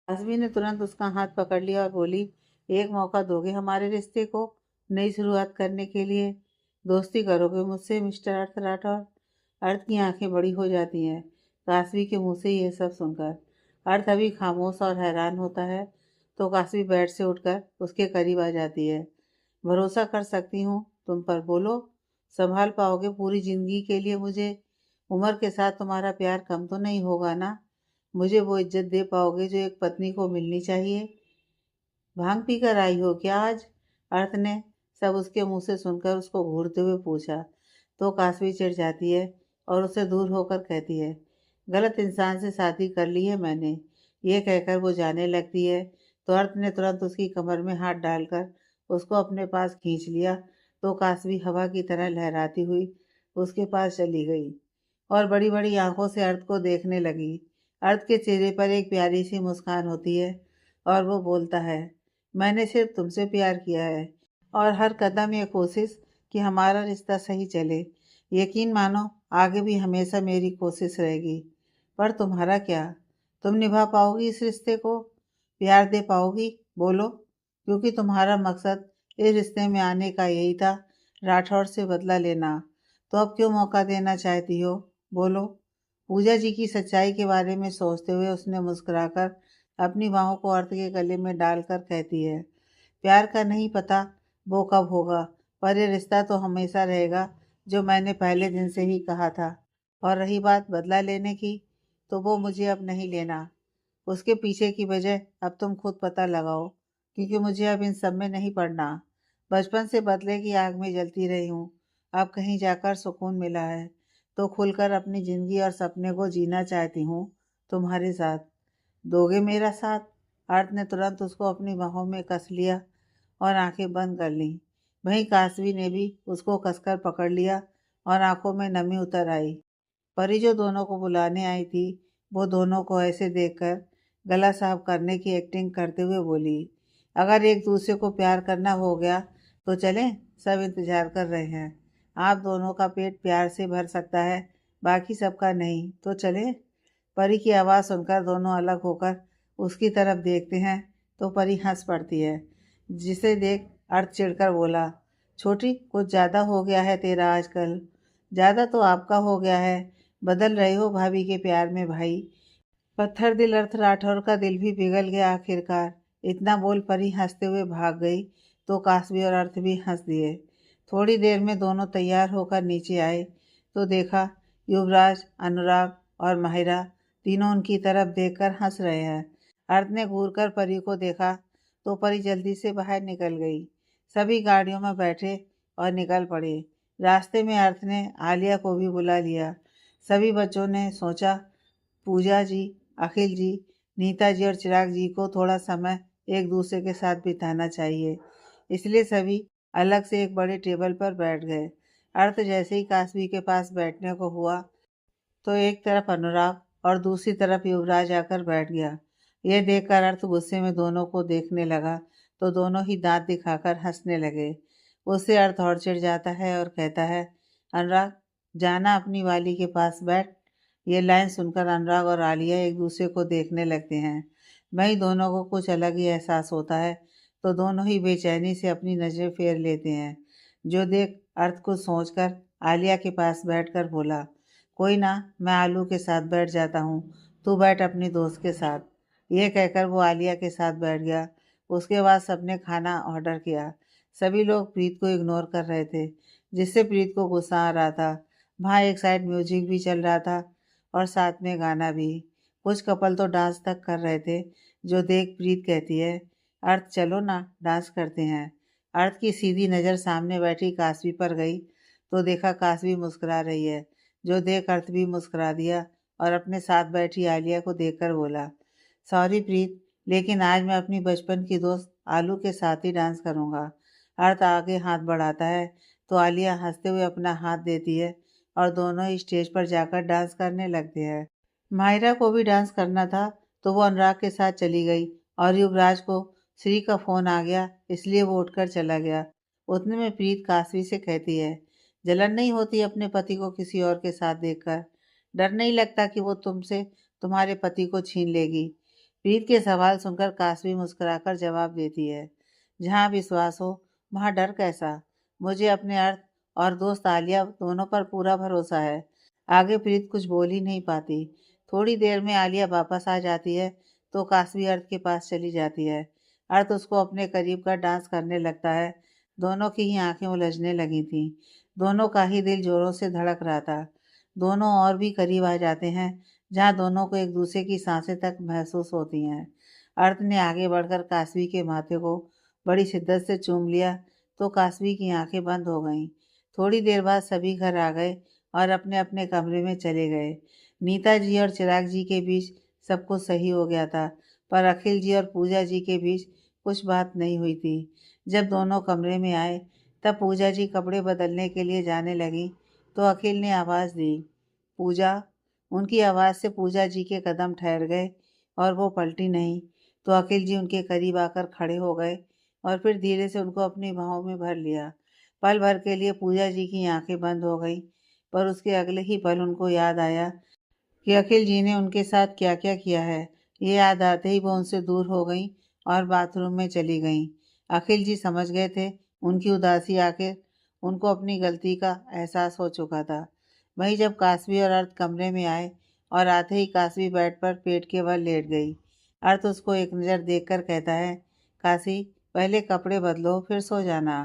आज़मी ने तुरंत उसका हाथ पकड़ लिया और बोली, एक मौका दोगे हमारे रिश्ते को नई शुरुआत करने के लिए? दोस्ती करोगे मुझसे मिस्टर अर्थ राठौर? अर्थ की आंखें बड़ी हो जाती हैं कासवी के मुंह से ये सब सुनकर। अर्थ अभी खामोश और हैरान होता है तो कासवी बेड से उठकर उसके करीब आ जाती है। भरोसा कर सकती हूँ तुम पर, बोलो। संभाल पाओगे पूरी जिंदगी के लिए मुझे? उम्र के साथ तुम्हारा प्यार कम तो नहीं होगा ना? मुझे वो इज्जत दे पाओगे जो एक पत्नी को मिलनी चाहिए? भांग पी कर आई हो क्या आज? अर्थ ने सब उसके मुंह से सुनकर उसको घूरते हुए पूछा तो कासवी चिढ़ जाती है और उससे दूर होकर कहती है, गलत इंसान से शादी कर ली है मैंने। ये कहकर वो जाने लगती है तो अर्थ ने तुरंत उसकी कमर में हाथ डालकर उसको अपने पास खींच लिया तो कासवी हवा की तरह लहराती हुई उसके पास चली गई और बड़ी बड़ी आंखों से अर्थ को देखने लगी। अर्थ के चेहरे पर एक प्यारी सी मुस्कान होती है और वो बोलता है, मैंने सिर्फ तुमसे प्यार किया है और हर कदम ये कोशिश कि हमारा रिश्ता सही चले। यकीन मानो आगे भी हमेशा मेरी कोशिश रहेगी। पर तुम्हारा क्या? तुम निभा पाओगी इस रिश्ते को? प्यार दे पाओगी? बोलो, क्योंकि तुम्हारा मकसद इस रिश्ते में आने का यही था, राठौर से बदला लेना। तो अब क्यों मौका देना चाहती हो? बोलो। पूजा जी की सच्चाई के बारे में सोचते हुए उसने मुस्कुराकर अपनी बाहों को अर्थ के गले में डालकर कहती है, प्यार का नहीं पता वो कब होगा, पर ये रिश्ता तो हमेशा रहेगा जो मैंने पहले दिन से ही कहा था। और रही बात बदला लेने की, तो वो मुझे अब नहीं लेना। उसके पीछे की वजह अब तुम खुद पता लगाओ, क्योंकि मुझे अब इन सब में नहीं पड़ना। बचपन से बदले की आग में जलती रही हूँ, अब कहीं जाकर सुकून मिला है तो खुलकर अपनी जिंदगी और सपने को जीना चाहती हूँ तुम्हारे साथ। दोगे मेरा साथ? अर्थ ने तुरंत उसको अपनी बाहों में कस लिया और आंखें बंद कर लीं। वहीं कासवी ने भी उसको कसकर पकड़ लिया और आंखों में नमी उतर आई। परी जो दोनों को बुलाने आई थी, वो दोनों को ऐसे देखकर गला साफ करने की एक्टिंग करते हुए बोली, अगर एक दूसरे को प्यार करना हो गया तो चलें, सब इंतजार कर रहे हैं। आप दोनों का पेट प्यार से भर सकता है, बाकी सबका नहीं, तो चलें। परी की आवाज़ सुनकर दोनों अलग होकर उसकी तरफ देखते हैं तो परी हंस पड़ती है, जिसे देख अर्थ चिढ़कर बोला, छोटी कुछ ज़्यादा हो गया है तेरा आजकल। ज़्यादा तो आपका हो गया है, बदल रहे हो भाभी के प्यार में भाई। पत्थर दिल अर्थ राठौर का दिल भी पिघल गया आखिरकार। इतना बोल परी हंसते हुए भाग गई तो कासवी और अर्थ भी हंस दिए। थोड़ी देर में दोनों तैयार होकर नीचे आए तो देखा युवराज, अनुराग और माहिरा तीनों उनकी तरफ देखकर हंस रहे हैं। अर्थ ने घूरकर परी को देखा तो परी जल्दी से बाहर निकल गई। सभी गाड़ियों में बैठे और निकल पड़े। रास्ते में अर्थ ने आलिया को भी बुला लिया। सभी बच्चों ने सोचा, पूजा जी, अखिल जी, नीता जी और चिराग जी को थोड़ा समय एक दूसरे के साथ बिताना चाहिए, इसलिए सभी अलग से एक बड़े टेबल पर बैठ गए। अर्थ जैसे ही कासवी के पास बैठने को हुआ तो एक तरफ अनुराग और दूसरी तरफ युवराज आकर बैठ गया। यह देखकर अर्थ गुस्से में दोनों को देखने लगा तो दोनों ही दांत दिखाकर हंसने लगे। उससे अर्थ और चिढ़ जाता है और कहता है, अनुराग, जाना अपनी वाली के पास बैठ। ये लाइन सुनकर अनुराग और आलिया एक दूसरे को देखने लगते हैं। वहीं दोनों को कुछ अलग ही एहसास होता है तो दोनों ही बेचैनी से अपनी नजरें फेर लेते हैं। जो देख अर्थ को सोचकर आलिया के पास बैठकर बोला, कोई ना, मैं आलू के साथ बैठ जाता हूँ, तू बैठ अपनी दोस्त के साथ। यह कहकर वो आलिया के साथ बैठ गया। उसके बाद सबने खाना ऑर्डर किया। सभी लोग प्रीत को इग्नोर कर रहे थे, जिससे प्रीत को गुस्सा आ रहा था। वहाँ एक साइड म्यूजिक भी चल रहा था और साथ में गाना भी। कुछ कपल तो डांस तक कर रहे थे, जो देख प्रीत कहती है, अर्थ चलो ना, डांस करते हैं। अर्थ की सीधी नज़र सामने बैठी कासवी पर गई तो देखा कासवी मुस्कुरा रही है, जो देख अर्थ भी मुस्कुरा दिया और अपने साथ बैठी आलिया को देखकर बोला, सॉरी प्रीत, लेकिन आज मैं अपनी बचपन की दोस्त आलू के साथ ही डांस करूँगा। अर्थ आगे हाथ बढ़ाता है तो आलिया हंसते हुए अपना हाथ देती है और दोनों ही स्टेज पर जाकर डांस करने लगते हैं। माहिरा को भी डांस करना था तो वो अनुराग के साथ चली गई और युवराज को श्री का फोन आ गया, इसलिए वो उठकर चला गया। उतने में प्रीत कासवी से कहती है, जलन नहीं होती अपने पति को किसी और के साथ देखकर? डर नहीं लगता कि वो तुमसे तुम्हारे पति को छीन लेगी? प्रीत के सवाल सुनकर काशवी मुस्कुराकर जवाब देती है, जहाँ विश्वास हो वहाँ डर कैसा। मुझे अपने अर्थ और दोस्त आलिया दोनों पर पूरा भरोसा है। आगे प्रीत कुछ बोल ही नहीं पाती। थोड़ी देर में आलिया वापस आ जाती है तो काशवी अर्थ के पास चली जाती है। अर्थ उसको अपने करीब का डांस करने लगता है। दोनों की ही आंखें उलझने लगी थीं। दोनों का ही दिल जोरों से धड़क रहा था। दोनों और भी करीब आ जाते हैं, जहाँ दोनों को एक दूसरे की सांसें तक महसूस होती हैं। अर्थ ने आगे बढ़कर काशवी के माथे को बड़ी शिद्दत से चूम लिया तो काशवी की आंखें बंद हो गईं। थोड़ी देर बाद सभी घर आ गए और अपने अपने कमरे में चले गए। नीता जी और चिराग जी के बीच सब कुछ सही हो गया था, पर अखिल जी और पूजा जी के बीच कुछ बात नहीं हुई थी। जब दोनों कमरे में आए तब पूजा जी कपड़े बदलने के लिए जाने लगी तो अखिल ने आवाज़ दी, पूजा। उनकी आवाज़ से पूजा जी के कदम ठहर गए और वो पलटी नहीं तो अखिल जी उनके करीब आकर खड़े हो गए और फिर धीरे से उनको अपनी बाहों में भर लिया। पल भर के लिए पूजा जी की आंखें बंद हो गईं, पर उसके अगले ही पल उनको याद आया कि अखिल जी ने उनके साथ क्या क्या किया है। ये याद आते ही वो उनसे दूर हो गईं और बाथरूम में चली गईं। अखिल जी समझ गए थे उनकी उदासी आखिर उनको अपनी गलती का एहसास हो चुका था। वहीं जब काशवी और अर्थ कमरे में आए और आते ही काशवी बेड पर पेट के बल लेट गई। अर्थ उसको एक नज़र देखकर कहता है, काशी पहले कपड़े बदलो फिर सो जाना।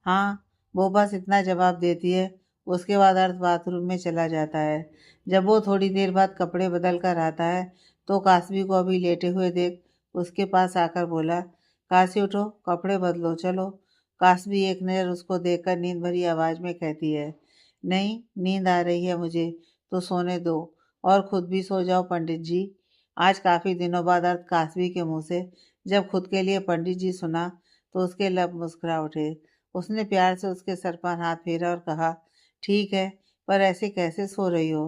हाँ, वो बस इतना जवाब देती है। उसके बाद अर्थ बाथरूम में चला जाता है। जब वो थोड़ी देर बाद कपड़े बदल कर आता है तो काशवी को अभी लेटे हुए देख उसके पास आकर बोला, काशी उठो कपड़े बदलो चलो। काशवी एक नज़र उसको देखकर नींद भरी आवाज़ में कहती है, नहीं नींद आ रही है मुझे, तो सोने दो और खुद भी सो जाओ पंडित जी। आज काफ़ी दिनों बाद अर्थ काशवी के मुंह से जब खुद के लिए पंडित जी सुना तो उसके लब मुस्कुरा उठे। उसने प्यार से उसके सर पर हाथ फेरा और कहा, ठीक है, पर ऐसे कैसे सो रही हो,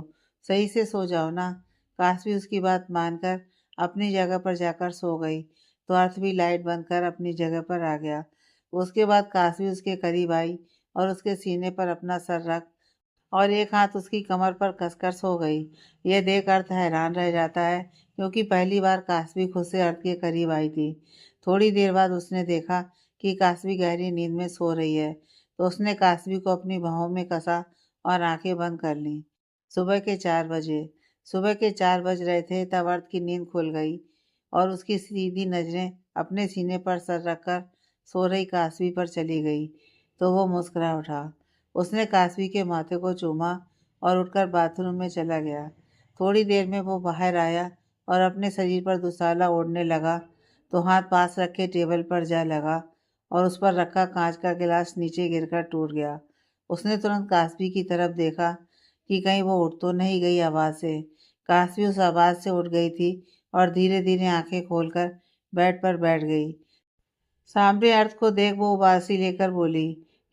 सही से सो जाओ ना। काशवी उसकी बात मानकर अपनी जगह पर जाकर सो गई तो अर्थ भी लाइट बंद कर अपनी जगह पर आ गया। उसके बाद काशवी उसके करीब आई और उसके सीने पर अपना सर रख और एक हाथ उसकी कमर पर कसकर सो गई। यह देख अर्थ हैरान रह जाता है, क्योंकि पहली बार काशवी खुद से अर्थ के करीब आई थी। थोड़ी देर बाद उसने देखा कि काशवी गहरी नींद में सो रही है, तो उसने काशवी को अपनी बाहों में कसा और आंखें बंद कर लीं। सुबह के 4 बजे सुबह के 4 बज रहे थे तब अर्थ की नींद खुल गई और उसकी सीधी नजरें अपने सीने पर सर रखकर सो रही काशवी पर चली गई तो वो मुस्कुरा उठा। उसने काशवी के माथे को चूमा और उठकर बाथरूम में चला गया। थोड़ी देर में वो बाहर आया और अपने शरीर पर दुशाला ओढ़ने लगा तो हाथ पास रखे टेबल पर जा लगा और उस पर रखा कांच का गिलास नीचे गिरकर टूट गया। उसने तुरंत काशवी की तरफ देखा कि कहीं वो उठ तो नहीं गई आवाज़ से। काशवी उस आवाज़ से उठ गई थी और धीरे धीरे आंखें खोलकर बेड पर बैठ गई। सामने अर्थ को देख वो उबासी लेकर बोली,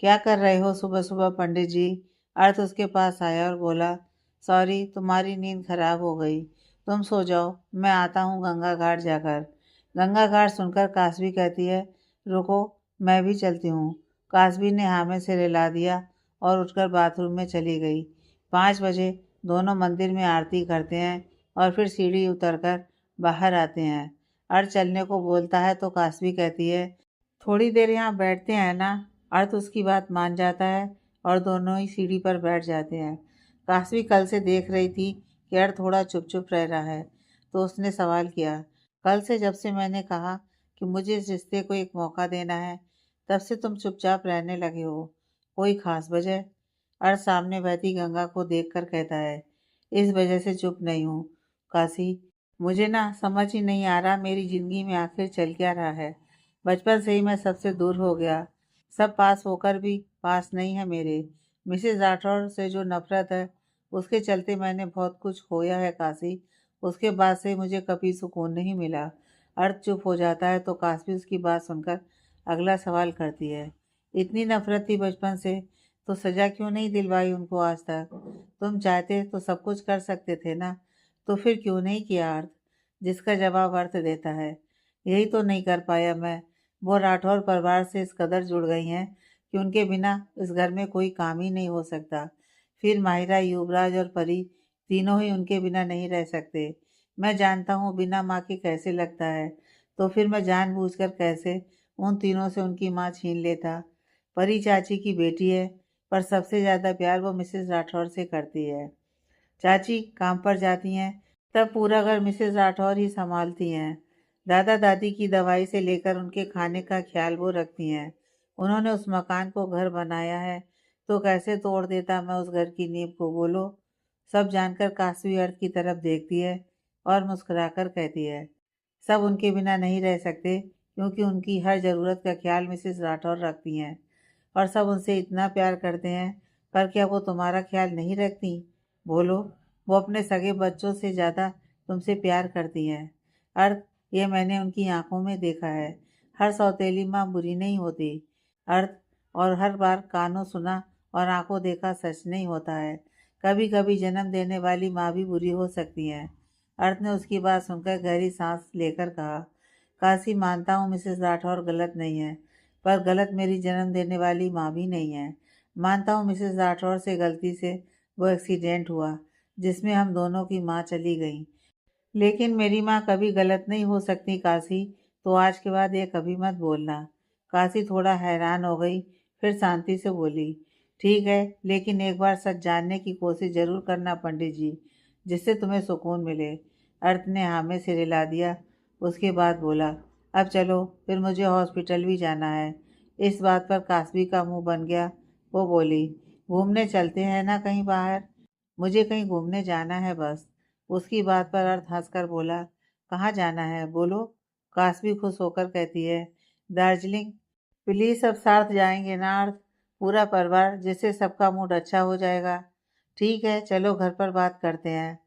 क्या कर रहे हो सुबह सुबह पंडित जी। अर्थ उसके पास आया और बोला, सॉरी तुम्हारी नींद खराब हो गई, तुम सो जाओ, मैं आता हूँ गंगा घाट जाकर। गंगा घाट सुनकर काशवी कहती है, रुको मैं भी चलती हूँ। काशवी ने हाँ में सिर हिला दिया और उठकर बाथरूम में चली गई। 5 बजे दोनों मंदिर में आरती करते हैं और फिर सीढ़ी उतरकर बाहर आते हैं। अर्थ चलने को बोलता है तो काशवी कहती है, थोड़ी देर यहाँ बैठते हैं ना। अर्थ उसकी बात मान जाता है और दोनों ही सीढ़ी पर बैठ जाते हैं। काशवी कल से देख रही थी कि अर्थ थोड़ा चुप चुप रह रहा है, तो उसने सवाल किया, कल से जब से मैंने कहा कि मुझे इस रिश्ते को एक मौका देना है, तब से तुम चुपचाप रहने लगे हो, कोई खास वजह। अर्थ सामने बहती गंगा को देखकर कहता है, इस वजह से चुप नहीं हूँ काशी, मुझे ना समझ ही नहीं आ रहा मेरी ज़िंदगी में आखिर चल क्या रहा है। बचपन से ही मैं सबसे दूर हो गया, सब पास होकर भी पास नहीं है मेरे। मिसेस राठौर से जो नफरत है उसके चलते मैंने बहुत कुछ खोया है काशी, उसके बाद से मुझे कभी सुकून नहीं मिला। अर्थ चुप हो जाता है तो काशी उसकी बात सुनकर अगला सवाल करती है, इतनी नफरत थी बचपन से तो सज़ा क्यों नहीं दिलवाई उनको आज तक। तुम चाहते तो सब कुछ कर सकते थे ना, तो फिर क्यों नहीं किया। अर्थ जिसका जवाब अर्थ देता है, यही तो नहीं कर पाया मैं। वो राठौर परिवार से इस कदर जुड़ गई हैं कि उनके बिना इस घर में कोई काम ही नहीं हो सकता। फिर माहिरा, युवराज और परी तीनों ही उनके बिना नहीं रह सकते। मैं जानता हूँ बिना माँ के कैसे लगता है, तो फिर मैं जानबूझकर कैसे उन तीनों से उनकी माँ छीन लेता। परी चाची की बेटी है, पर सबसे ज़्यादा प्यार वो मिसेस राठौर से करती है। चाची काम पर जाती हैं, तब पूरा घर मिसेस राठौर ही संभालती हैं। दादा दादी की दवाई से लेकर उनके खाने का ख्याल वो रखती हैं। उन्होंने उस मकान को घर बनाया है, तो कैसे तोड़ देता मैं उस घर की नींव को, बोलो। सब जानकर काशवी अर्थ की तरफ देखती है और मुस्कुराकर कहती है, सब उनके बिना नहीं रह सकते, क्योंकि उनकी हर ज़रूरत का ख्याल मिसेस राठौर रखती हैं, और सब उनसे इतना प्यार करते हैं, पर क्या वो तुम्हारा ख्याल नहीं रखती? बोलो। वो अपने सगे बच्चों से ज़्यादा तुमसे प्यार करती हैं। अर्थ, ये मैंने उनकी आंखों में देखा है। हर सौतेली माँ बुरी नहीं होती। अर्थ, और हर बार कानों सुना और आंखों देखा सच नहीं होता है। कभी कभी जन्म देने वाली माँ भी बुरी हो सकती है। अर्थ ने उसकी बात सुनकर गहरी सांस लेकर कहा, काशी, मानता हूँ मिसेस राठौर गलत नहीं है, पर गलत मेरी जन्म देने वाली माँ भी नहीं है। मानता हूँ मिसेस राठौर से गलती से वो एक्सीडेंट हुआ जिसमें हम दोनों की माँ चली गई, लेकिन मेरी माँ कभी गलत नहीं हो सकती काशी, तो आज के बाद ये कभी मत बोलना। काशी थोड़ा हैरान हो गई, फिर शांति से बोली, ठीक है, लेकिन एक बार सच जानने की कोशिश जरूर करना पंडित जी, जिससे तुम्हें सुकून मिले। अर्थ ने हाँ में सिर हिला दिया। उसके बाद बोला, अब चलो, फिर मुझे हॉस्पिटल भी जाना है। इस बात पर काशवी का मुंह बन गया। वो बोली, घूमने चलते हैं ना कहीं बाहर? मुझे कहीं घूमने जाना है बस। उसकी बात पर अर्थ हंसकर बोला, कहाँ जाना है बोलो। काशवी खुश होकर कहती है, दार्जिलिंग। प्लीज अब साथ जाएंगे ना अर्थ, पूरा परिवार, जिससे सबका मूड अच्छा हो जाएगा। ठीक है, चलो घर पर बात करते हैं,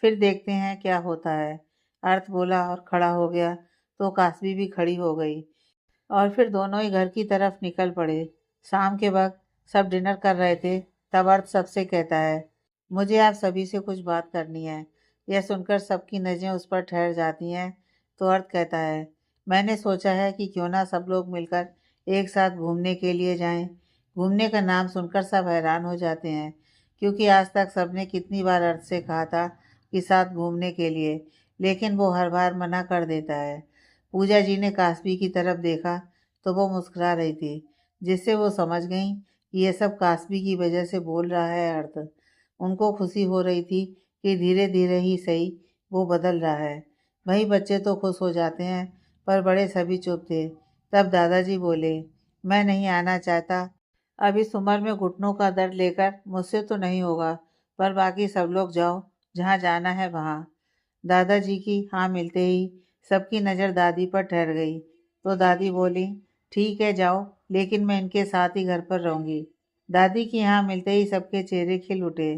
फिर देखते हैं क्या होता है। अर्थ बोला और खड़ा हो गया, तो काशवी भी खड़ी हो गई, और फिर दोनों ही घर की तरफ निकल पड़े। शाम के वक्त सब डिनर कर रहे थे, तब अर्थ सबसे कहता है, मुझे आप सभी से कुछ बात करनी है। यह सुनकर सबकी नज़रें उस पर ठहर जाती हैं, तो अर्थ कहता है, मैंने सोचा है कि क्यों ना सब लोग मिलकर एक साथ घूमने के लिए जाएं। घूमने का नाम सुनकर सब हैरान हो जाते हैं, क्योंकि आज तक सबने कितनी बार अर्थ से कहा था कि साथ घूमने के लिए, लेकिन वो हर बार मना कर देता है। पूजा जी ने काशवी की तरफ देखा, तो वो मुस्कुरा रही थी, जिससे वो समझ गई कि ये सब काशवी की वजह से बोल रहा है अर्थ। उनको खुशी हो रही थी कि धीरे धीरे ही सही वो बदल रहा है। वही बच्चे तो खुश हो जाते हैं, पर बड़े सभी चुप थे। तब दादाजी बोले, मैं नहीं आना चाहता। अब इस उम्र में घुटनों का दर्द लेकर मुझसे तो नहीं होगा, पर बाकी सब लोग जाओ, जहाँ जाना है वहाँ। दादाजी की हाँ मिलते ही सबकी नज़र दादी पर ठहर गई, तो दादी बोली, ठीक है जाओ, लेकिन मैं इनके साथ ही घर पर रहूंगी। दादी की हाँ मिलते ही सबके चेहरे खिल उठे,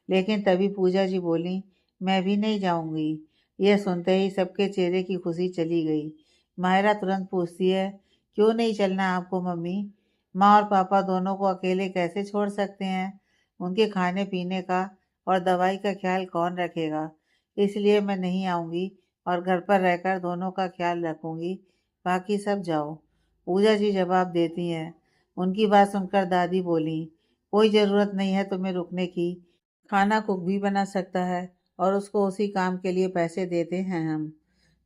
लेकिन तभी पूजा जी बोली, मैं भी नहीं जाऊंगी। यह सुनते ही सबके चेहरे की खुशी चली गई। मायरा तुरंत पूछती है, क्यों नहीं चलना आपको मम्मी? माँ और पापा दोनों को अकेले कैसे छोड़ सकते हैं? उनके खाने पीने का और दवाई का ख्याल कौन रखेगा? इसलिए मैं नहीं आऊँगी और घर पर रहकर दोनों का ख्याल रखूँगी। बाकी सब जाओ। पूजा जी जवाब देती हैं। उनकी बात सुनकर दादी बोली, कोई ज़रूरत नहीं है तुम्हें रुकने की। खाना कुक भी बना सकता है, और उसको उसी काम के लिए पैसे देते हैं हम।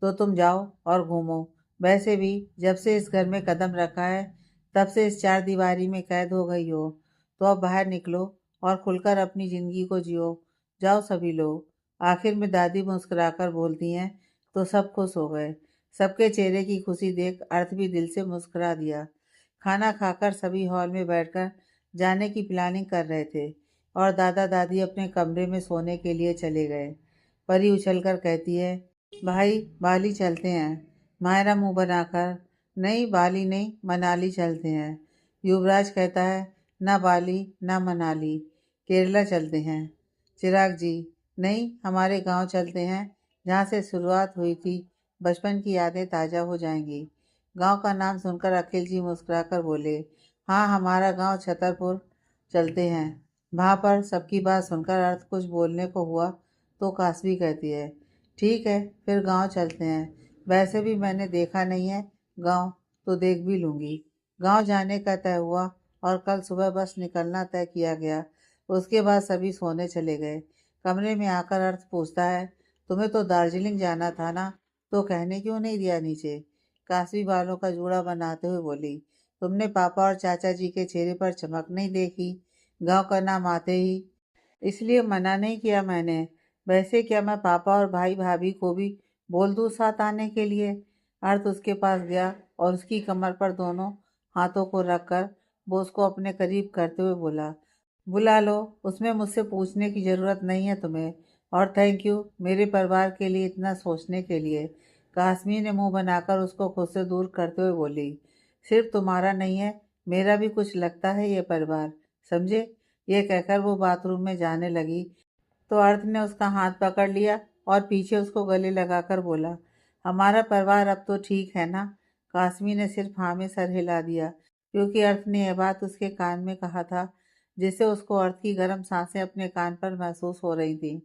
तो तुम जाओ और घूमो। वैसे भी जब से इस घर में कदम रखा है, तब से इस चार दीवारी में कैद हो गई हो, तो अब बाहर निकलो और खुलकर अपनी ज़िंदगी को जियो। जाओ सभी लोग। आखिर में दादी मुस्कुराकर बोलती हैं, तो सब खुश हो गए। सबके चेहरे की खुशी देख अर्थ भी दिल से मुस्कुरा दिया। खाना खाकर सभी हॉल में बैठकर जाने की प्लानिंग कर रहे थे, और दादा दादी अपने कमरे में सोने के लिए चले गए। परी उछलकर कहती है, भाई बाली चलते हैं। मायरा मुंह बनाकर, नहीं बाली नहीं, मनाली चलते हैं। युवराज कहता है, ना बाली ना मनाली, केरला चलते हैं। चिराग जी, नहीं, हमारे गांव चलते हैं, जहाँ से शुरुआत हुई थी। बचपन की यादें ताज़ा हो जाएंगी। गांव का नाम सुनकर अखिल जी मुस्कुराकर बोले, हाँ, हमारा गांव छतरपुर चलते हैं। वहाँ पर सबकी बात सुनकर अर्थ कुछ बोलने को हुआ, तो काशवी कहती है, ठीक है, फिर गांव चलते हैं। वैसे भी मैंने देखा नहीं है गांव, तो देख भी लूँगी। गांव जाने का तय हुआ, और कल सुबह बस निकलना तय किया गया। उसके बाद सभी सोने चले गए। कमरे में आकर अर्थ पूछता है, तुम्हें तो दार्जिलिंग जाना था ना, तो कहने क्यों नहीं दिया नीचे? काशवी बालों का जूड़ा बनाते हुए बोली। तुमने पापा और चाचा जी के चेहरे पर चमक नहीं देखी? गांव का नाम आते ही इसलिए मना नहीं किया मैंने। वैसे क्या मैं पापा और भाई भाभी को भी बोल दूँ साथ आने के लिए? अर्थ उसके पास गया और उसकी कमर पर दोनों हाथों को रखकर वो उसको अपने करीब करते हुए बोला, बुला लो, उसमें मुझसे पूछने की ज़रूरत नहीं है तुम्हें। और थैंक यू मेरे परिवार के लिए इतना सोचने के लिए। काश्मी ने मुंह बनाकर उसको खुद से दूर करते हुए बोली, सिर्फ तुम्हारा नहीं है, मेरा भी कुछ लगता है ये परिवार, समझे? ये कहकर वो बाथरूम में जाने लगी तो अर्थ ने उसका हाथ पकड़ लिया और पीछे उसको गले लगाकर बोला, हमारा परिवार अब तो ठीक है ना? कासमी ने सिर्फ हाँ में सर हिला दिया, क्योंकि अर्थ ने यह बात उसके कान में कहा था, जिससे उसको अर्थ की गर्म सांसें अपने कान पर महसूस हो रही थीं,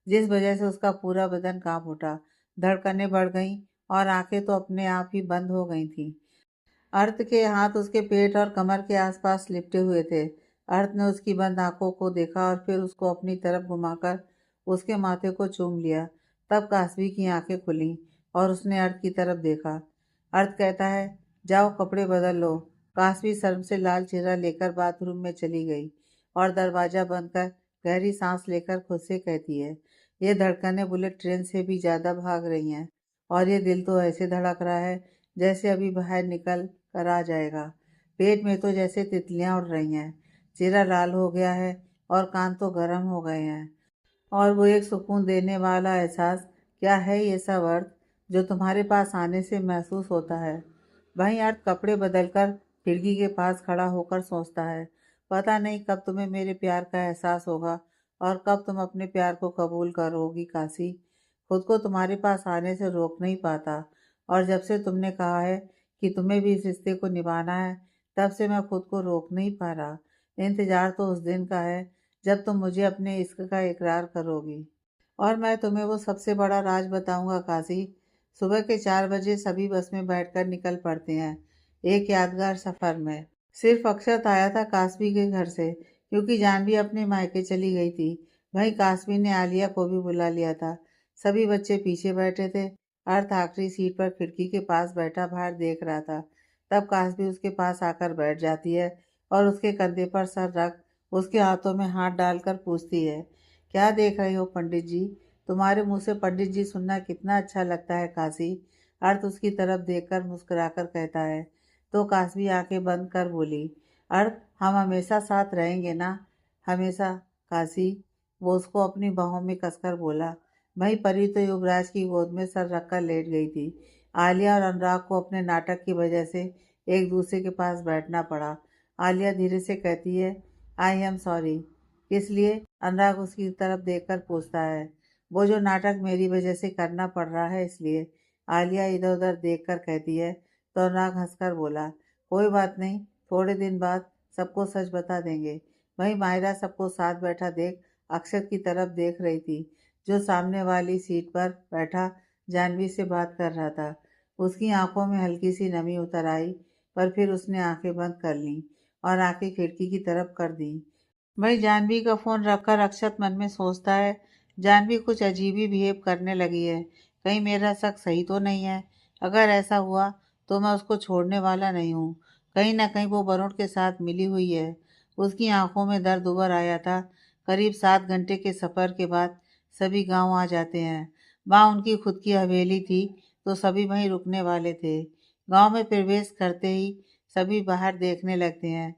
जिस वजह से उसका पूरा बदन कांप उठा, धड़कनें बढ़ गईं और आंखें तो अपने आप ही बंद हो गई थीं। अर्थ के हाथ उसके पेट और कमर के आसपास लिपटे हुए थे। अर्थ ने उसकी बंद आंखों को देखा और फिर उसको अपनी तरफ घुमाकर उसके माथे को चूम लिया। तब कासवी की आंखें खुलीं और उसने अर्थ की तरफ देखा। अर्थ कहता है, जाओ कपड़े बदल लो। कासवी शर्म से लाल चेहरा लेकर बाथरूम में चली गई और दरवाजा बंद कर गहरी सांस लेकर खुद से कहती है, ये धड़कनें बुलेट ट्रेन से भी ज़्यादा भाग रही हैं और ये दिल तो ऐसे धड़क रहा है जैसे अभी बाहर निकल कर आ जाएगा। पेट में तो जैसे तितलियां उड़ रही हैं। चेहरा लाल हो गया है और कान तो गर्म हो गए हैं। और वो एक सुकून देने वाला एहसास, क्या है ये सब अर्थ, जो तुम्हारे पास आने से महसूस होता है? वहीं अर्थ कपड़े बदलकर खिड़की के पास खड़ा होकर सोचता है, पता नहीं कब तुम्हें मेरे प्यार का एहसास होगा और कब तुम अपने प्यार को कबूल करोगी काशी। खुद को तुम्हारे पास आने से रोक नहीं पाता और जब से तुमने कहा है कि तुम्हें भी इस रिश्ते को निभाना है, तब से मैं खुद को रोक नहीं पा रहा। इंतजार तो उस दिन का है जब तुम मुझे अपने इश्क का इकरार करोगी और मैं तुम्हें वो सबसे बड़ा राज बताऊंगा काशी। सुबह के 4 बजे सभी बस में बैठकर निकल पड़ते हैं, एक यादगार सफर में। सिर्फ अक्षत आया था काशवी के घर से, क्योंकि जानवी अपने मायके चली गई थी। वहीं काशवी ने आलिया को भी बुला लिया था। सभी बच्चे पीछे बैठे थे। अर्थ आखिरी सीट पर खिड़की के पास बैठा बाहर देख रहा था। तब काशवी उसके पास आकर बैठ जाती है और उसके कंधे पर सर रख उसके हाथों में हाथ डालकर पूछती है, क्या देख रहे हो पंडित जी? तुम्हारे मुंह से पंडित जी सुनना कितना अच्छा लगता है काशी। अर्थ उसकी तरफ देखकर मुस्कुराकर कहता है। तो काशवी आंखें बंद कर बोली, अर्थ हम हमेशा साथ रहेंगे ना? हमेशा काशी। वो उसको अपनी बाहों में कसकर बोला। वहीं परी तो युवराज की गोद में सर रखकर लेट गई थी। आलिया और अनुराग को अपने नाटक की वजह से एक दूसरे के पास बैठना पड़ा। आलिया धीरे से कहती है, आई एम सॉरी। किस लिए? अनुराग उसकी तरफ देखकर पूछता है। वो जो नाटक मेरी वजह से करना पड़ रहा है इसलिए। आलिया इधर उधर देखकर कहती है। तो अनुराग हंसकर बोला, कोई बात नहीं, थोड़े दिन बाद सबको सच बता देंगे। वहीं मायरा सबको साथ बैठा देख अक्षत की तरफ देख रही थी, जो सामने वाली सीट पर बैठा जानवी से बात कर रहा था। उसकी आंखों में हल्की सी नमी उतर आई, पर फिर उसने आंखें बंद कर लीं और आंखें खिड़की की तरफ कर दी। वही जानवी का फोन रखकर अक्षत मन में सोचता है, जानवी कुछ अजीब ही बिहेव करने लगी है। कहीं मेरा शक सही तो नहीं है? अगर ऐसा हुआ तो मैं उसको छोड़ने वाला नहीं हूँ। कहीं ना कहीं वो वरुण के साथ मिली हुई है। उसकी आंखों में दर्द उभर आया था। करीब 7 घंटे के सफ़र के बाद सभी गांव आ जाते हैं। वहाँ उनकी खुद की हवेली थी, तो सभी वहीं रुकने वाले थे। गांव में प्रवेश करते ही सभी बाहर देखने लगते हैं।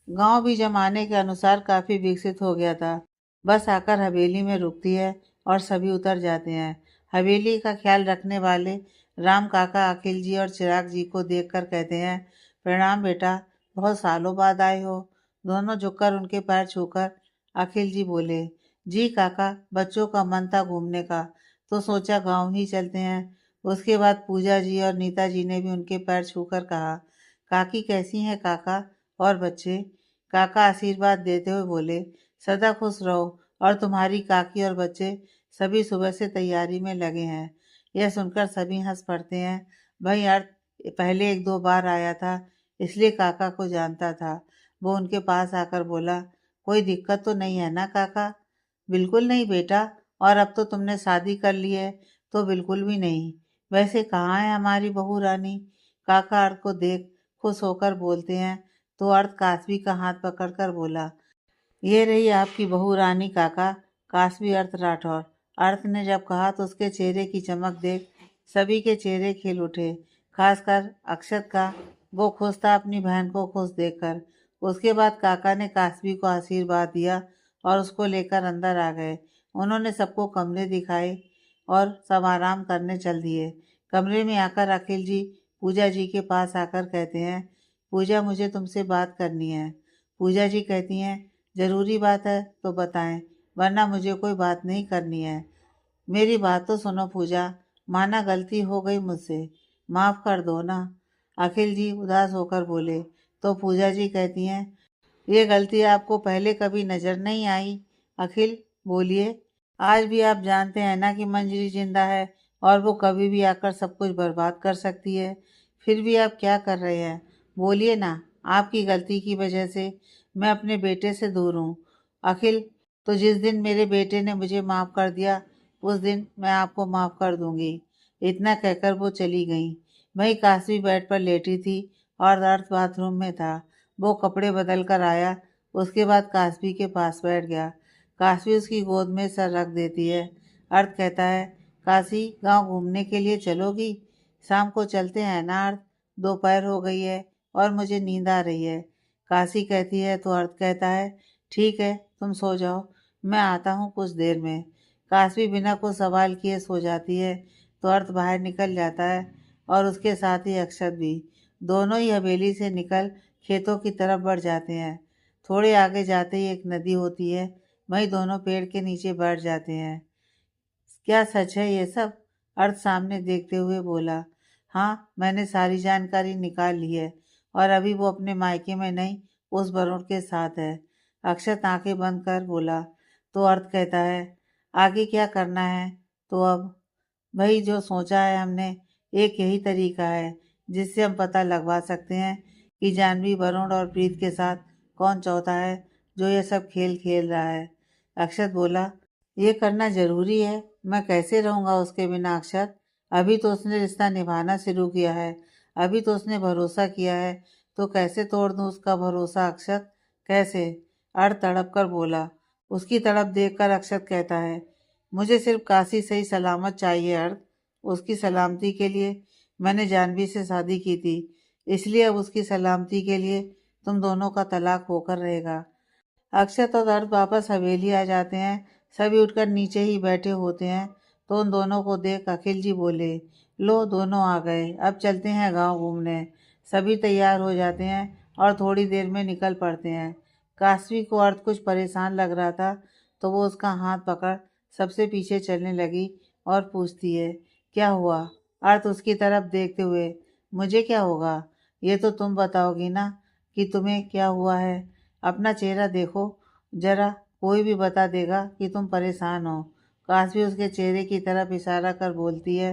गांव भी जमाने के अनुसार काफी विकसित हो गया था। बस आकर हवेली में रुकती है और सभी उतर जाते हैं। हवेली का ख्याल रखने वाले राम काका अखिल जी और चिराग जी को देखकर कहते हैं, प्रणाम बेटा, बहुत सालों बाद आए हो। दोनों झुककर उनके पैर छूकर अखिल जी बोले, जी काका, बच्चों का मन था घूमने का, तो सोचा गांव ही चलते हैं। उसके बाद पूजा जी और नीता जी ने भी उनके पैर छूकर कहा, काकी कैसी हैं काका और बच्चे? काका आशीर्वाद देते हुए बोले, सदा खुश रहो। और तुम्हारी काकी और बच्चे सभी सुबह से तैयारी में लगे हैं। यह सुनकर सभी हंस पड़ते हैं। भाई अर्थ पहले 1-2 बार आया था, इसलिए काका को जानता था। वो उनके पास आकर बोला, कोई दिक्कत तो नहीं है ना काका? बिल्कुल नहीं बेटा, और अब तो तुमने शादी कर ली है तो बिल्कुल भी नहीं। वैसे कहाँ है हमारी बहू रानी? काका अर्थ को देख खुश होकर बोलते हैं तो अर्थ कासवी का हाथ पकड़कर बोला, ये रही आपकी बहू रानी काका। कासवी अर्थ राठौर। अर्थ ने जब कहा तो उसके चेहरे की चमक देख सभी के चेहरे खिल उठे, खासकर अक्षत का। वो खुश था अपनी बहन को खुश देखकर। उसके बाद काका ने कासवी को आशीर्वाद दिया और उसको लेकर अंदर आ गए। उन्होंने सबको कमरे दिखाए और सब आराम करने चल दिए। कमरे में आकर अखिल जी पूजा जी के पास आकर कहते हैं, पूजा मुझे तुमसे बात करनी है। पूजा जी कहती हैं, जरूरी बात है तो बताएं, वरना मुझे कोई बात नहीं करनी है। मेरी बात तो सुनो पूजा, माना गलती हो गई मुझसे, माफ कर दो ना। अखिल जी उदास होकर बोले तो पूजा जी कहती हैं, ये गलती आपको पहले कभी नजर नहीं आई? अखिल बोलिए, आज भी आप जानते हैं ना कि मंजरी जिंदा है और वो कभी भी आकर सब कुछ बर्बाद कर सकती है। फिर भी आप क्या कर रहे हैं? बोलिए ना। आपकी गलती की वजह से मैं अपने बेटे से दूर हूँ। अखिल, तो जिस दिन मेरे बेटे ने मुझे माफ कर दिया उस दिन मैं आपको माफ कर दूंगी। इतना कहकर वो चली गई। वहीं काशवी बेड पर लेटी थी और अर्थ बाथरूम में था। वो कपड़े बदल कर आया। उसके बाद काशवी के पास बैठ गया। काशवी उसकी गोद में सर रख देती है। अर्थ कहता है, काशी गांव घूमने के लिए चलोगी? शाम को चलते हैं ना अर्थ? दोपहर हो गई है और मुझे नींद आ रही है। काशी कहती है तो अर्थ कहता है, ठीक है तुम सो जाओ, मैं आता हूँ कुछ देर में। काशवी बिना कुछ सवाल किए सो जाती है तो अर्थ बाहर निकल जाता है और उसके साथ ही अक्षत भी। दोनों ही हवेली से निकल खेतों की तरफ बढ़ जाते हैं। थोड़े आगे जाते ही एक नदी होती है, वहीं दोनों पेड़ के नीचे बैठ जाते हैं। क्या सच है ये सब? अर्थ सामने देखते हुए बोला, हाँ मैंने सारी जानकारी निकाल ली है और अभी वो अपने मायके में नहीं उस वरुण के साथ है। अक्षत आंखें बंद कर बोला तो अर्थ कहता है, आगे क्या करना है? तो अब वही जो सोचा है हमने, एक यही तरीका है जिससे हम पता लगवा सकते हैं कि जानवी वरुण और प्रीत के साथ कौन चौथा है जो ये सब खेल खेल रहा है। अक्षत बोला, ये करना जरूरी है, मैं कैसे रहूंगा उसके बिना अक्षत? अभी तो उसने रिश्ता निभाना शुरू किया है, अभी तो उसने भरोसा किया है, तो कैसे तोड़ दूं उसका भरोसा अक्षत? कैसे? अर्थ तड़प कर बोला। उसकी तरफ देखकर अक्षत कहता है, मुझे सिर्फ काशी सही सलामत चाहिए अर्थ। उसकी सलामती के लिए मैंने जानवी से शादी की थी, इसलिए अब उसकी सलामती के लिए तुम दोनों का तलाक होकर रहेगा। अक्षत और अर्थ वापस हवेली आ जाते हैं। सभी उठकर नीचे ही बैठे होते हैं तो उन दोनों को देख अखिल जी बोले, लो दोनों आ गए, अब चलते हैं गांव घूमने। सभी तैयार हो जाते हैं और थोड़ी देर में निकल पड़ते हैं। काशवी को अर्थ कुछ परेशान लग रहा था तो वो उसका हाथ पकड़ सबसे पीछे चलने लगी और पूछती है, क्या हुआ? अर्थ उसकी तरफ देखते हुए, मुझे क्या होगा? ये तो तुम बताओगी ना कि तुम्हें क्या हुआ है। अपना चेहरा देखो जरा, कोई भी बता देगा कि तुम परेशान हो। काशवी उसके चेहरे की तरफ इशारा कर बोलती है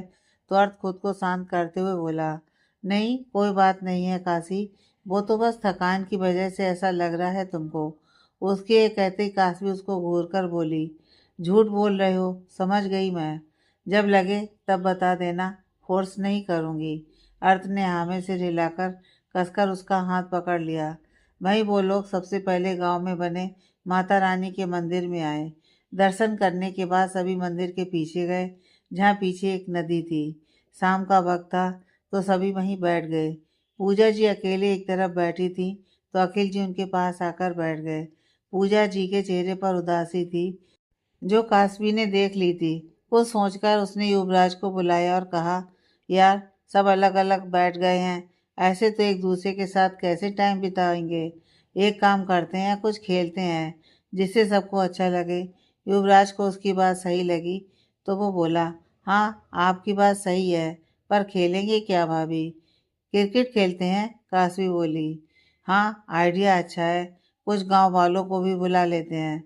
तो अर्थ खुद को शांत करते हुए बोला, नहीं कोई बात नहीं है काशी, वो तो बस थकान की वजह से ऐसा लग रहा है तुमको। उसके कहते ही काशवी उसको घूर कर बोली, झूठ बोल रहे हो, समझ गई मैं, जब लगे तब बता देना, फोर्स नहीं करूँगी। अर्थ ने हाँ में सिर हिलाकर कसकर उसका हाथ पकड़ लिया। वहीं वो लोग सबसे पहले गांव में बने माता रानी के मंदिर में आए। दर्शन करने के बाद सभी मंदिर के पीछे गए, जहाँ पीछे एक नदी थी। शाम का वक्त था तो सभी वहीं बैठ गए। पूजा जी अकेले एक तरफ बैठी थी तो अखिल जी उनके पास आकर बैठ गए। पूजा जी के चेहरे पर उदासी थी जो कासवी ने देख ली थी। वो सोचकर उसने युवराज को बुलाया और कहा, यार सब अलग अलग बैठ गए हैं, ऐसे तो एक दूसरे के साथ कैसे टाइम बिताएंगे। एक काम करते हैं, कुछ खेलते हैं जिससे सबको अच्छा लगे। युवराज को उसकी बात सही लगी तो वो बोला, हाँ आपकी बात सही है, पर खेलेंगे क्या भाभी? क्रिकेट खेलते हैं, कासवी बोली। हाँ आइडिया अच्छा है, कुछ गांव वालों को भी बुला लेते हैं,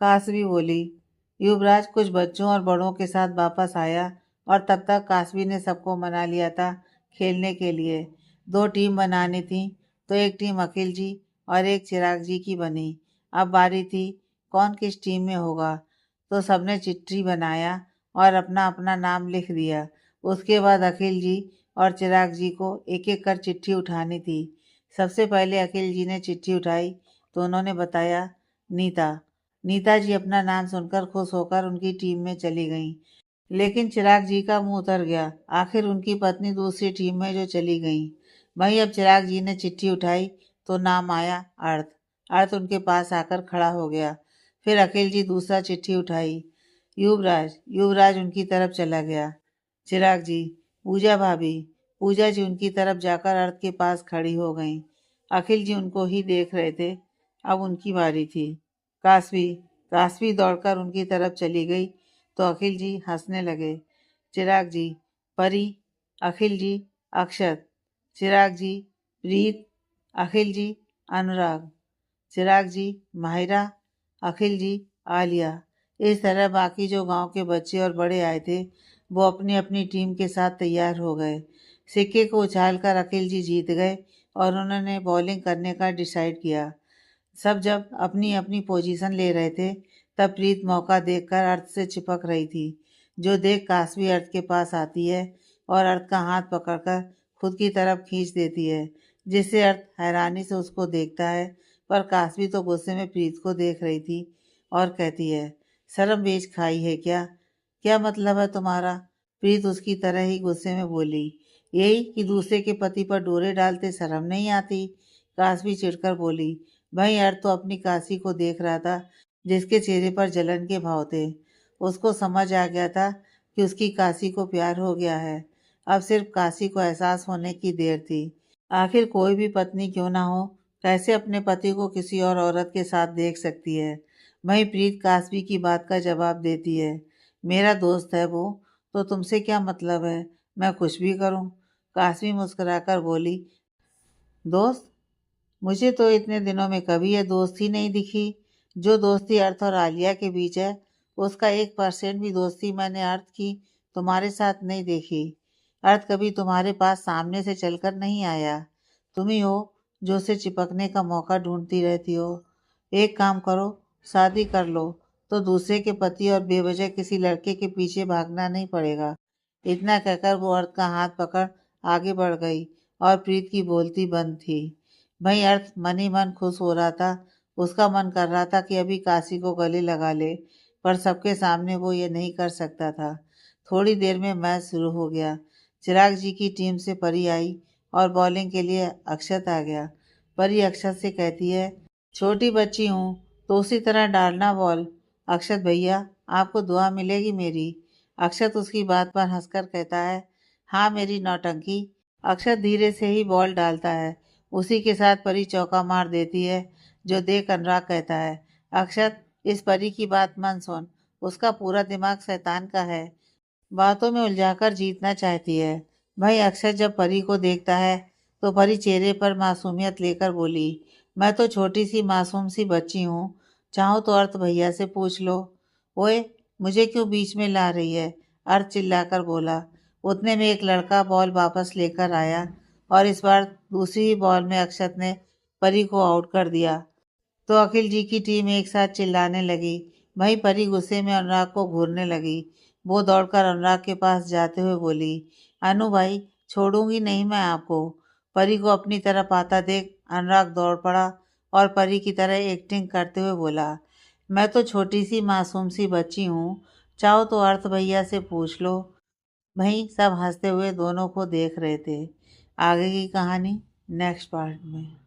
कासवी बोली। युवराज कुछ बच्चों और बड़ों के साथ वापस आया और तब तक कासवी ने सबको मना लिया था खेलने के लिए। दो टीम बनानी थी तो एक टीम अखिल जी और एक चिराग जी की बनी। अब बारी थी कौन किस टीम में होगा। तो सबने चिट्ठी बनाया और अपना अपना नाम लिख दिया। उसके बाद अखिल जी और चिराग जी को एक एक कर चिट्ठी उठानी थी। सबसे पहले अखिल जी ने चिट्ठी उठाई तो उन्होंने बताया, नीता। नीता जी अपना नाम सुनकर खुश होकर उनकी टीम में चली गईं। लेकिन चिराग जी का मुंह उतर गया। आखिर उनकी पत्नी दूसरी टीम में जो चली गईं। वहीं अब चिराग जी ने चिट्ठी उठाई तो नाम आया अर्थ। अर्थ उनके पास आकर खड़ा हो गया। फिर अखिल जी दूसरा चिट्ठी उठाई, युवराज। युवराज उनकी तरफ चला गया। चिराग जी, पूजा भाभी। पूजा जी उनकी तरफ जाकर अर्थ के पास खड़ी हो गईं। अखिल जी उनको ही देख रहे थे। अब उनकी बारी थी। कासवी। कासवी दौड़कर उनकी तरफ चली गई तो अखिल जी हंसने लगे। चिराग जी, परी। अखिल जी, अक्षत। चिराग जी, प्रीत। अखिल जी, अनुराग। चिराग जी, माहिरा। अखिल जी, आलिया। इस तरह बाकी जो गांव के बच्चे और बड़े आए थे वो अपनी अपनी टीम के साथ तैयार हो गए। सिक्के को उछालकर अखिल जी जीत गए और उन्होंने बॉलिंग करने का डिसाइड किया। सब जब अपनी अपनी पोजीशन ले रहे थे तब प्रीत मौका देखकर अर्थ से चिपक रही थी। जो देख कासवी अर्थ के पास आती है और अर्थ का हाथ पकड़कर खुद की तरफ खींच देती है, जिससे अर्थ हैरानी से उसको देखता है। पर कासवी तो गुस्से में प्रीत को देख रही थी और कहती है, शर्म बेच खाई है क्या? क्या मतलब है तुम्हारा? प्रीत उसकी तरह ही गुस्से में बोली, यही कि दूसरे के पति पर डोरे डालते शर्म नहीं आती। कासवी चिढ़कर बोली, वहीं अर्थ तो अपनी काशी को देख रहा था जिसके चेहरे पर जलन के भाव थे। उसको समझ आ गया था कि उसकी काशी को प्यार हो गया है। अब सिर्फ काशी को एहसास होने की देर थी। आखिर कोई भी पत्नी क्यों ना हो, कैसे अपने पति को किसी और औरत के साथ देख सकती है। वहीं प्रीत कासवी की बात का जवाब देती है, मेरा दोस्त है वो, तो तुमसे क्या मतलब है? मैं कुछ भी करूं। कासवी मुस्कुराकर बोली, दोस्त? मुझे तो इतने दिनों में कभी ये दोस्ती नहीं दिखी। जो दोस्ती अर्थ और आलिया के बीच है उसका 1% भी दोस्ती मैंने अर्थ की तुम्हारे साथ नहीं देखी। अर्थ कभी तुम्हारे पास सामने से चलकर नहीं आया। तुम ही हो जो उसे चिपकने का मौका ढूंढती रहती हो। एक काम करो, शादी कर लो तो दूसरे के पति और बेवजह किसी लड़के के पीछे भागना नहीं पड़ेगा। इतना कहकर वो अर्थ का हाथ पकड़ आगे बढ़ गई और प्रीत की बोलती बंद थी। वहीं अर्थ मन ही मन खुश हो रहा था। उसका मन कर रहा था कि अभी काशी को गले लगा ले, पर सबके सामने वो ये नहीं कर सकता था। थोड़ी देर में मैच शुरू हो गया। चिराग जी की टीम से परी आई और बॉलिंग के लिए अक्षत आ गया। परी अक्षत से कहती है, छोटी बच्ची हूँ तो उसी तरह डालना बॉल। अक्षत भैया, आपको दुआ मिलेगी मेरी। अक्षत उसकी बात पर हंसकर कहता है, हाँ मेरी नौटंकी। अक्षत धीरे से ही बॉल डालता है। उसी के साथ परी चौका मार देती है। जो देख अनुराग कहता है, अक्षत, इस परी की बात मन सुन। उसका पूरा दिमाग शैतान का है, बातों में उलझाकर जीतना चाहती है। भाई अक्षत जब परी को देखता है तो परी चेहरे पर मासूमियत लेकर बोली, मैं तो छोटी सी मासूम सी बच्ची हूँ, चाहो तो अर्थ भैया से पूछ लो। ओए, मुझे क्यों बीच में ला रही है? अर्थ चिल्लाकर बोला। उतने में एक लड़का बॉल वापस लेकर आया और इस बार दूसरी ही बॉल में अक्षत ने परी को आउट कर दिया। तो अखिल जी की टीम एक साथ चिल्लाने लगी। वहीं परी गुस्से में अनुराग को घूरने लगी। वो दौड़कर अनुराग के पास जाते हुए बोली, अनु भाई, छोड़ूंगी नहीं मैं आपको। परी को अपनी तरफ आता देख अनुराग दौड़ पड़ा और परी की तरह एक्टिंग करते हुए बोला, मैं तो छोटी सी मासूम सी बच्ची हूँ, चाहो तो अर्थ भैया से पूछ लो। वहीं सब हंसते हुए दोनों को देख रहे थे। आगे की कहानी नेक्स्ट पार्ट में।